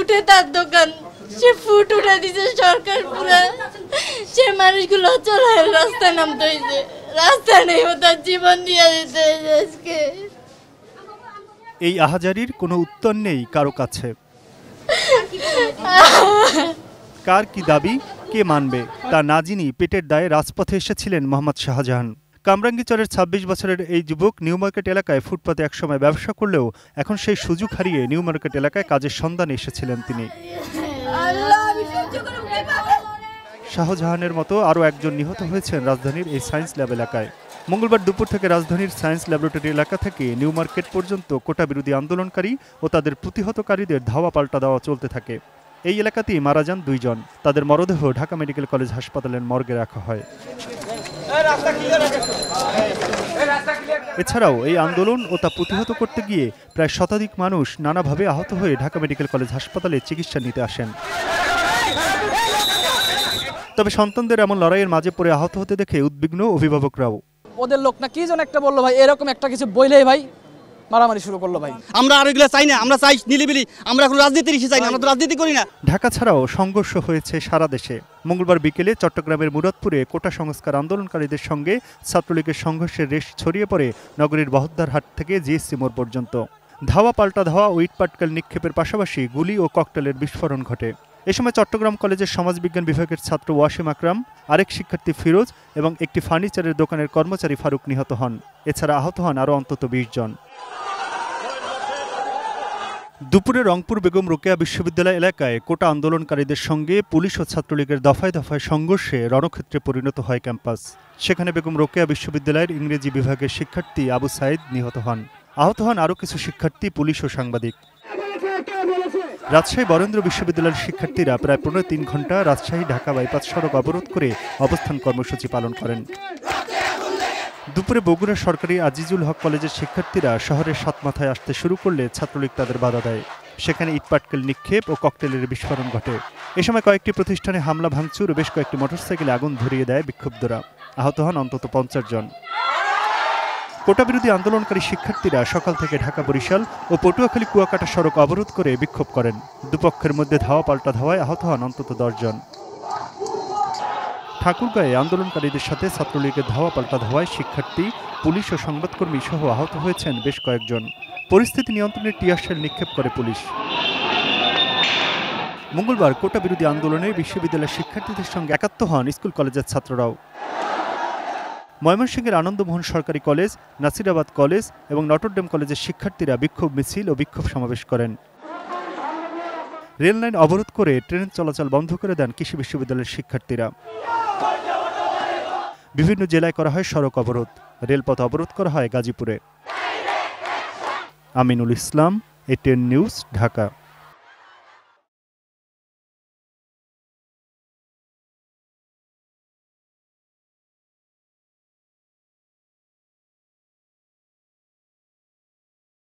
ফুটে তার দোকান, সে ফুট উঠে দিছে সরকার পুরা। সে মানুষগুলো চলে রাস্তায় নামতে হয়েছে, রাস্তা নেই, তার জীবন দিয়ে দিতে আজকে। এই আহাজারির কোনো উত্তর নেই কারো কাছে। কার কি দাবি, কে মানবে তা না জেনেই পেটের দায়ে রাজপথে এসেছিলেন মোহাম্মদ শাহজাহান। কামরাঙ্গীরচরের ২৬ বছরের এই যুবক নিউ মার্কেট এলাকায় ফুটপাতে একসময় ব্যবসা করলেও এখন সেই সুযোগ হারিয়ে নিউ মার্কেট এলাকায় কাজের সন্ধানে এসেছিলেন তিনি। শাহজাহানের মতো আরও একজন নিহত হয়েছেন রাজধানীর এই সায়েন্স ল্যাব এলাকায়। মঙ্গলবার দুপুর থেকে রাজধানীর সায়েন্স ল্যাবরেটরি এলাকা থেকে নিউ মার্কেট পর্যন্ত কোটা বিরোধী আন্দোলনকারী ও তাদের প্রতিহতকারীদের ধাওয়া পাল্টা দেওয়া চলতে থাকে। এই এলাকাতেই মারা যান ২ জন। তাদের মরদেহ ঢাকা মেডিকেল কলেজ হাসপাতালের মর্গে রাখা হয়। এছাড়াও এই আন্দোলন ও তা প্রতিহত করতে গিয়ে প্রায় শতাধিক মানুষ নানাভাবে আহত হয়ে ঢাকা মেডিকেল কলেজ হাসপাতালে চিকিৎসা নিতে আসেন। তবে সন্তানদের এমন লড়াইয়ের মাঝে পড়ে আহত হতে দেখে উদ্বিগ্ন অভিভাবকরাও। ওদের লোক না কি যেন একটা বললো ভাই, এরকম একটা কিছু বইলেই ভাই মারামারি শুরু করলো ভাই। আমরা আর এগুলো চাই না, আমরা চাই নিলিবিলি, আমরা কোনো রাজনীতির ইস্যু চাই না, আমরা তো রাজনীতি করি না। ঢাকা ছাড়াও সংঘর্ষ হয়েছে সারা দেশে। মঙ্গলবার বিকেলে চট্টগ্রামের মুরাদপুরে কোটা সংস্কার আন্দোলনকারীদের সঙ্গে ছাত্রলীগের সংঘর্ষের রেশ ছড়িয়ে পড়ে নগরীর বহদ্দারহাট থেকে জিএসসি মোড় পর্যন্ত। ধাওয়া পাল্টা ধাওয়া ও ইটপাটকেল নিক্ষেপের পাশাপাশি গুলি ও ককটেলের বিস্ফোরণ ঘটে। এ সময় চট্টগ্রাম কলেজের সমাজবিজ্ঞান বিভাগের ছাত্র ওয়াসিম আকরাম, আরেক শিক্ষার্থী ফিরোজ এবং একটি ফার্নিচারের দোকানের কর্মচারী ফারুক নিহত হন। এছাড়া আহত হন আরও অন্তত ২০ জন। দুপুরে রংপুর বেগম রোকেয়া বিশ্ববিদ্যালয় এলাকায় কোটা আন্দোলনকারীদের সঙ্গে পুলিশ ও ছাত্রলীগের দফায় দফায় সংঘর্ষে রণক্ষেত্রে পরিণত হয় ক্যাম্পাস। সেখানে বেগম রোকেয়া বিশ্ববিদ্যালয়ের ইংরেজি বিভাগের শিক্ষার্থী আবু সাইদ নিহত হন। আহত হন আরও কিছু শিক্ষার্থী, পুলিশ ও সাংবাদিক। রাজশাহী বরেন্দ্র বিশ্ববিদ্যালয়ের শিক্ষার্থীরা প্রায় ৩ ঘণ্টা রাজশাহী ঢাকা বাইপাস সড়ক অবরোধ করে অবস্থান কর্মসূচি পালন করেন। দুপুরে বগুড়া সরকারি আজিজুল হক কলেজের শিক্ষার্থীরা শহরের সাতমাথায় আসতে শুরু করলে ছাত্রলীগ তাদের বাধা দেয়। সেখানে ইটপাটকেল নিক্ষেপ ও ককটেলের বিস্ফোরণ ঘটে। এ সময় কয়েকটি প্রতিষ্ঠানে হামলা ভাঙচুর ও বেশ কয়েকটি মোটরসাইকেলে আগুন ধরিয়ে দেয় বিক্ষুব্ধরা। আহত হন অন্তত ৫০ জন। কোটা বিরোধী আন্দোলনকারী শিক্ষার্থীরা সকাল থেকে ঢাকা বরিশাল ও পটুয়াখালী কুয়াকাটা সড়ক অবরোধ করে বিক্ষোভ করেন। দুপক্ষের মধ্যে ধাওয়া পাল্টা ধাওয়ায় আহত হন অন্তত ১০ জন। ঠাকুরগাঁয়ে আন্দোলনকারীদের সাথে ছাত্রলীগের ধাওয়া পাল্টা ধাওয়ায় শিক্ষার্থী, পুলিশ ও সংবাদকর্মী সহ আহত হয়েছেন বেশ কয়েকজন। পরিস্থিতি নিয়ন্ত্রণে টিয়ারশেল নিক্ষেপ করে পুলিশ। মঙ্গলবার কোটা বিরোধী আন্দোলনে বিশ্ববিদ্যালয়ের শিক্ষার্থীদের সঙ্গে একাত্ম হন স্কুল কলেজের ছাত্ররাও। ময়মনসিংহের আনন্দমোহন সরকারি কলেজ, নাসিরাবাদ কলেজ এবং নটরডেম কলেজের শিক্ষার্থীরা বিক্ষোভ মিছিল ও বিক্ষোভ সমাবেশ করেন। রেললাইন অবরোধ করে ট্রেন চলাচল বন্ধ করে দেন কৃষি বিশ্ববিদ্যালয়ের শিক্ষার্থীরা। বিভিন্ন জেলায় করা হয় সড়ক অবরোধ। রেলপথ অবরোধ করা হয় গাজীপুরে। Aminul Islam, ATN news, Dhaka.